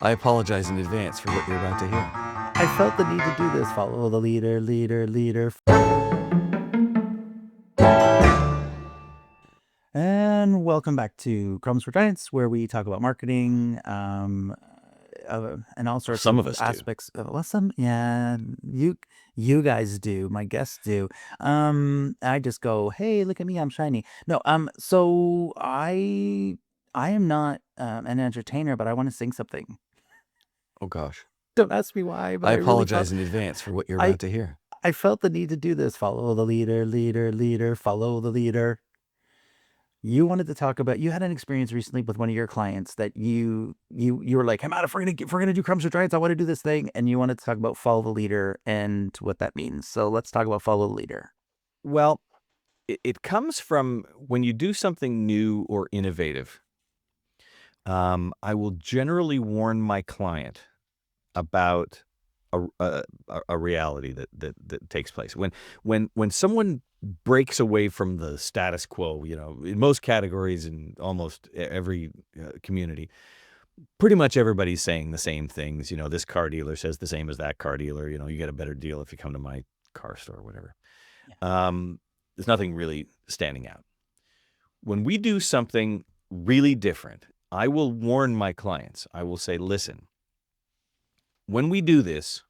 I apologize in advance for what you're about to hear. I felt the need to do this. Follow the leader, leader, leader. And welcome back to Crumbs for Giants, where we talk about marketing, and all sorts Some of of us do. aspects. Well, you guys do. My guests do. I just go, hey, look at me, I'm shiny. No, so I am not an entertainer, but I want to sing something. Oh gosh. Don't ask me why, but I I really felt apologize in advance for what you're I about to hear. I felt the need to do this. Follow the leader, leader, leader. Follow the leader. You wanted to talk about, you had an experience recently with one of your clients that you were like, hey, man, if we're gonna do Crumbs for Giants, I want to do this thing, and you wanted to talk about follow the leader and what that means. So let's talk about follow the leader. Well, it comes from when you do something new or innovative. I will generally warn my client about a reality that takes place when someone breaks away from the status quo. In most categories in almost every community, pretty much everybody's saying the same things. This car dealer says the same as that car dealer. You get a better deal if you come to my car store or whatever. There's nothing really standing out. When we do something really different, I will warn my clients. I will say, listen, when we do this,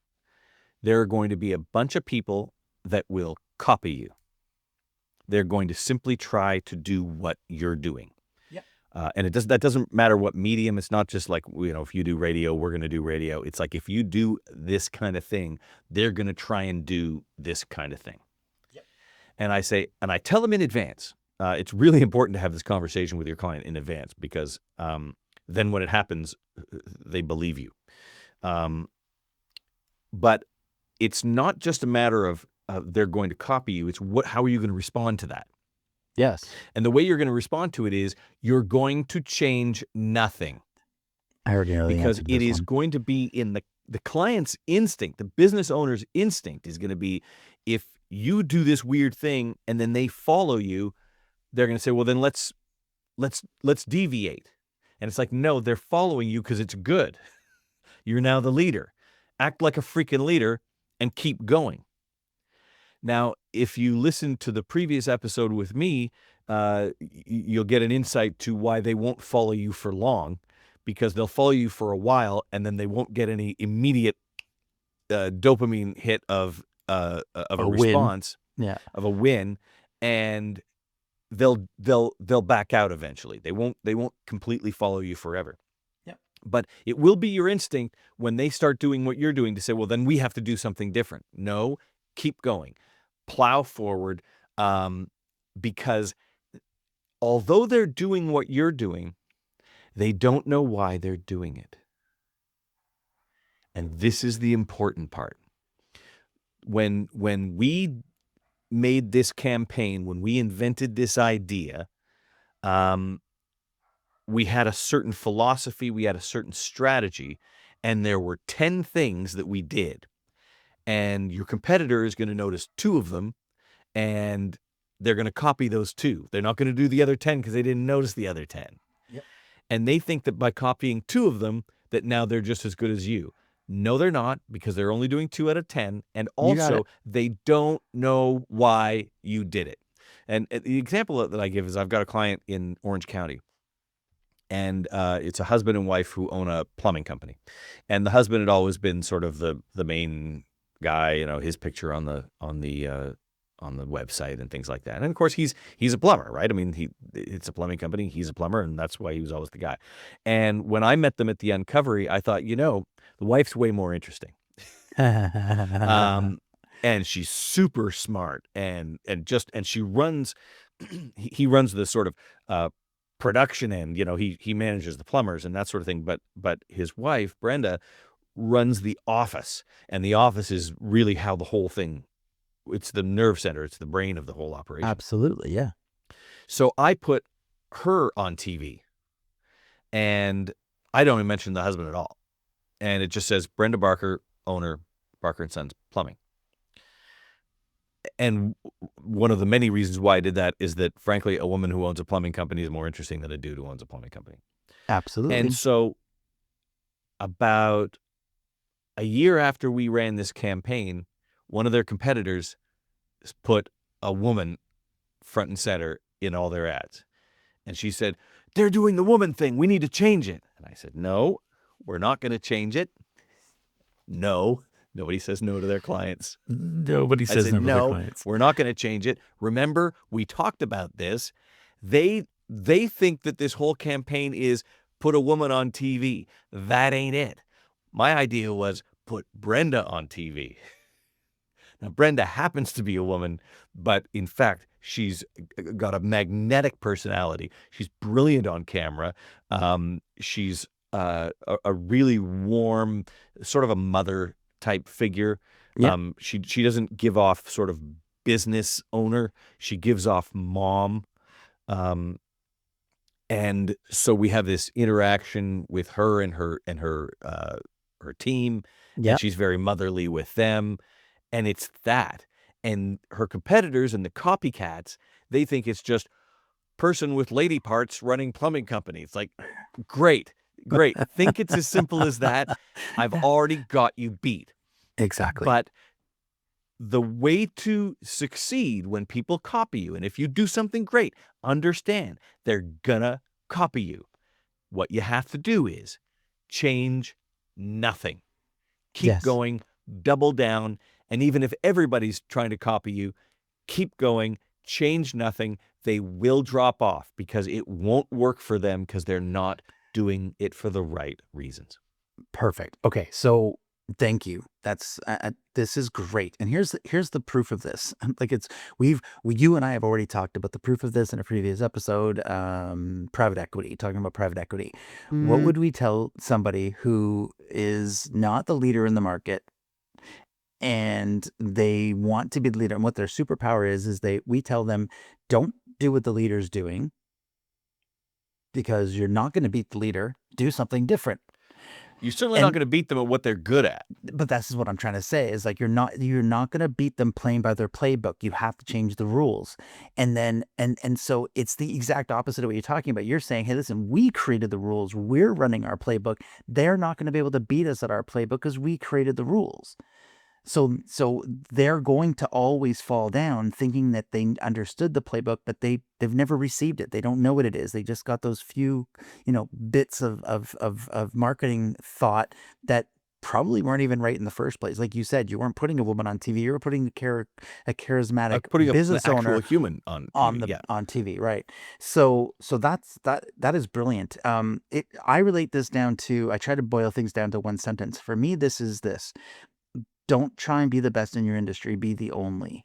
there are going to be a bunch of people that will copy you. They're going to simply try to do what you're doing. And that doesn't matter what medium. It's not just like, if you do radio, we're going to do radio. It's like, if you do this kind of thing, they're going to try and do this kind of thing. And I tell them in advance. It's really important to have this conversation with your client in advance, because then when it happens, they believe you. But it's not just a matter of they're going to copy you. It's how are you going to respond to that? Yes. And the way you're going to respond to it is you're going to change nothing. I already know the because answer to it this is one. going to be in the client's instinct, the business owner's instinct is going to be, if you do this weird thing and then they follow you, they're going to say, well, then let's deviate. And it's like, no, they're following you because it's good. You're now the leader. Act like a freaking leader and keep going. Now, if you listen to the previous episode with me, you'll get an insight to why they won't follow you for long, because they'll follow you for a while and then they won't get any immediate dopamine hit of a response, of a win, and they'll back out eventually. They won't completely follow you forever. But it will be your instinct when they start doing what you're doing to say, well, then we have to do something different. No, keep going. Plow forward, because although they're doing what you're doing, they don't know why they're doing it. And this is the important part. When we made this campaign, when we invented this idea, we had a certain philosophy, we had a certain strategy, and there were 10 things that we did. And your competitor is going to notice 2 of them, and they're going to copy those 2. They're not going to do the other 10 because they didn't notice the other 10. And they think that by copying 2 of them, that now they're just as good as you. No, they're not, because they're only doing 2 out of 10. And also, they don't know why you did it. And the example that I give is, I've got a client in Orange County. And it's a husband and wife who own a plumbing company. And the husband had always been sort of the main guy, his picture on the website and things like that. And of course, he's a plumber, right? I mean, it's a plumbing company. He's a plumber, and that's why he was always the guy. And when I met them at the Uncovery, I thought, the wife's way more interesting. And she's super smart, and she runs. He runs the sort of production end. He manages the plumbers and that sort of thing. But his wife, Brenda, runs the office, and the office is really how the whole thing. It's the nerve center. It's the brain of the whole operation. Absolutely, yeah. So I put her on TV, and I don't even mention the husband at all. And it just says Brenda Barker, owner, Barker & Sons Plumbing. And one of the many reasons why I did that is that, frankly, a woman who owns a plumbing company is more interesting than a dude who owns a plumbing company. Absolutely. And so about a year after we ran this campaign, one of their competitors put a woman front and center in all their ads. And she said, "They're doing the woman thing. We need to change it." And I said, "No, we're not going to change it. No." Nobody says no to their clients. Nobody I says said, no to their "No, clients. we're not going to change it. Remember, we talked about this. They think that this whole campaign is put a woman on TV. That ain't it. My idea was put Brenda on TV." Now, Brenda happens to be a woman, but in fact, she's got a magnetic personality. She's brilliant on camera. She's a really warm, sort of a mother type figure. Yeah. She doesn't give off sort of business owner. She gives off mom. Um, and so we have this interaction with her and her team, Yeah. and she's very motherly with them. And it's that. And her competitors and the copycats, they think it's just person with lady parts running plumbing company. It's like, great, great. Think it's as simple as that. I've already got you beat. Exactly. But the way to succeed when people copy you, and if you do something great, understand they're gonna copy you. What you have to do is change nothing. Keep Yes. going, double down, and even if everybody's trying to copy you, keep going, change nothing. They will drop off because it won't work for them because they're not doing it for the right reasons. Perfect. Okay, so thank you. That's this is great. And here's the proof of this. Like you and I have already talked about the proof of this in a previous episode. Private equity, talking about private equity. What would we tell somebody who is not the leader in the market and they want to be the leader? And what their superpower is we tell them, don't do what the leader's doing because you're not going to beat the leader. Do something different. You're certainly not going to beat them at what they're good at. But that's what I'm trying to say is like you're not going to beat them playing by their playbook. You have to change the rules. And then and so it's the exact opposite of what you're talking about. You're saying, "Hey, listen, we created the rules. We're running our playbook. They're not going to be able to beat us at our playbook because we created the rules." So they're going to always fall down thinking that they understood the playbook, but they've never received it. They don't know what it is. They just got those few, bits of marketing thought that probably weren't even right in the first place. Like you said, you weren't putting a woman on TV. You were putting a charismatic Putting business an actual owner human on TV. on TV, right? So that is brilliant. I relate this down to, I try to boil things down to one sentence. For me, this is this: don't try and be the best in your industry, be the only.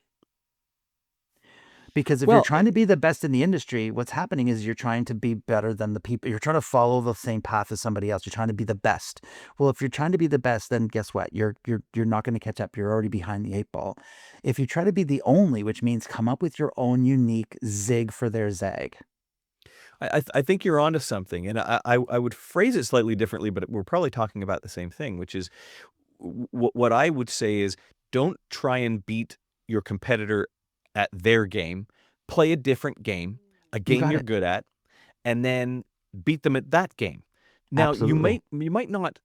Because if you're Well, trying to be the best in the industry, what's happening is you're trying to be better than the people. You're trying to follow the same path as somebody else. You're trying to be the best. Well, if you're trying to be the best, then guess what? You're not going to catch up. You're already behind the eight ball. If you try to be the only, which means come up with your own unique zig for their zag. I think you're onto something, and I would phrase it slightly differently, but we're probably talking about the same thing, which is what I would say is don't try and beat your competitor at their game. Play a different game, a You game got you're it. good at, and then beat them at that game. Now, Absolutely. you might not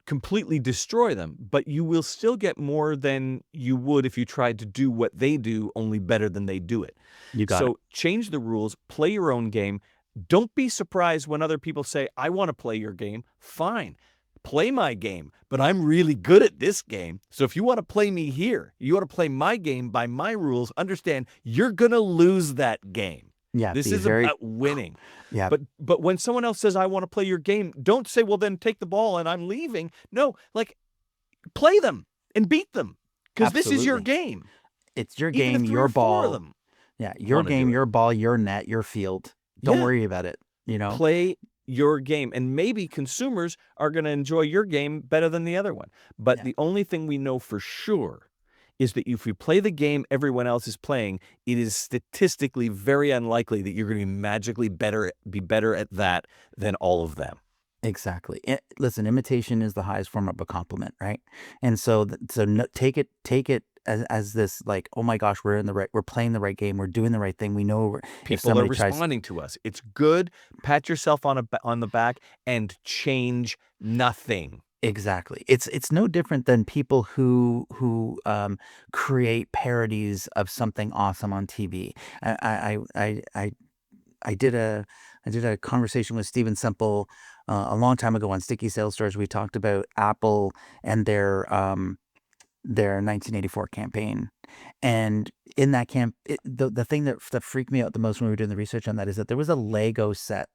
completely destroy them, but you will still get more than you would if you tried to do what they do, only better than they do it. You got it. So change the rules, play your own game. Don't be surprised when other people say, "I want to play your game." Fine. Play my game, but I'm really good at this game. So if you want to play me here, you want to play my game by my rules, understand you're going to lose that game. Yeah. This Be is very. about winning. Yeah. But when someone else says, "I want to play your game," don't say, "Well, then take the ball and I'm leaving." No, like play them and beat them because this is your Absolutely. game. It's your Even if game, 3 your or 4 of ball. them Yeah. Your want to game, do it. your ball, your net, your field. Don't Yeah. worry about it. Play your game, and maybe consumers are going to enjoy your game better than the other one. But Yeah. the only thing we know for sure is that if you play the game everyone else is playing, it is statistically very unlikely that you're going to be magically be better at that than all of them. Exactly. Listen, imitation is the highest form of a compliment, right? And so, take it as this, like, oh my gosh, we're playing the right game, we're doing the right thing. We know if People are somebody tries, responding to us. It's good. Pat yourself on the back and change nothing. Exactly. It's no different than people who create parodies of something awesome on TV. I did a conversation with Steven Semple a long time ago on Sticky Sales Stores. We talked about Apple and their 1984 campaign. And in that the thing that freaked me out the most when we were doing the research on that is that there was a Lego set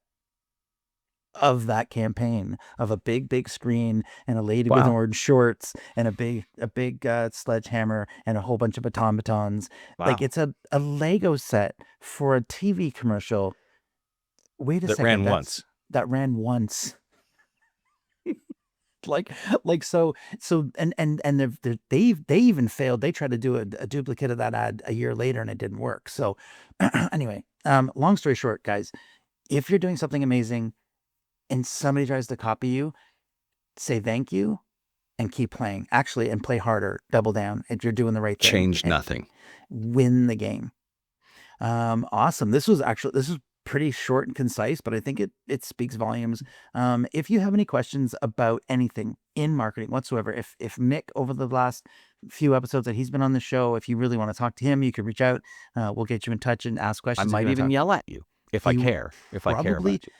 of that campaign, of a big screen and a lady with Wow. orange shorts and a big sledgehammer and a whole bunch of batons. Like, Wow. it's a Lego set for a TV commercial. Wait a That second, ran once. that ran once. like so and they even failed. They tried to do a duplicate of that ad a year later and it didn't work. So anyway, long story short, guys, if you're doing something amazing and somebody tries to copy you, say thank you and keep playing. Actually, and play harder, double down if you're doing the right thing Changed and nothing. win the game. Awesome. This was pretty short and concise, but I think it speaks volumes. If you have any questions about anything in marketing whatsoever, if Mick, over the last few episodes that he's been on the show, if you really want to talk to him, you can reach out. We'll get you in touch and ask I questions if you might want to even talk. yell at you if I He care. If I care probably about you.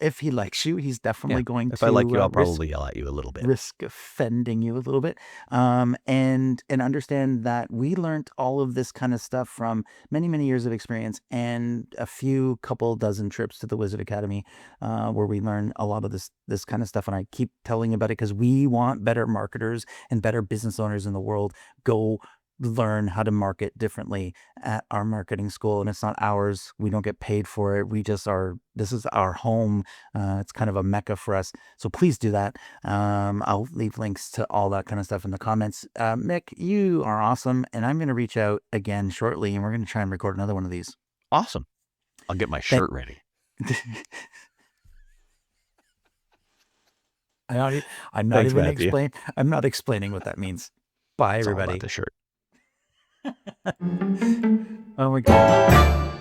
if he likes you, he's Yeah. definitely going If I like to you, I'll risk probably yell at you a little bit. offending you a little bit, and understand that we learned all of this kind of stuff from many years of experience and a few couple dozen trips to the Wizard Academy, where we learn a lot of this kind of stuff. And I keep telling you about it because we want better marketers and better business owners in the world. Go learn how to market differently at our marketing school, and it's not ours. We don't get paid for it. We just are. This is our home. It's kind of a mecca for us. So please do that. I'll leave links to all that kind of stuff in the comments. Mick, you are awesome, and I'm going to reach out again shortly, and we're going to try and record another one of these. Awesome. I'll get my shirt ready. I'm not Thanks, even Matthew. I'm not explaining what that means. Bye, It's all everybody. about the shirt. Oh my God.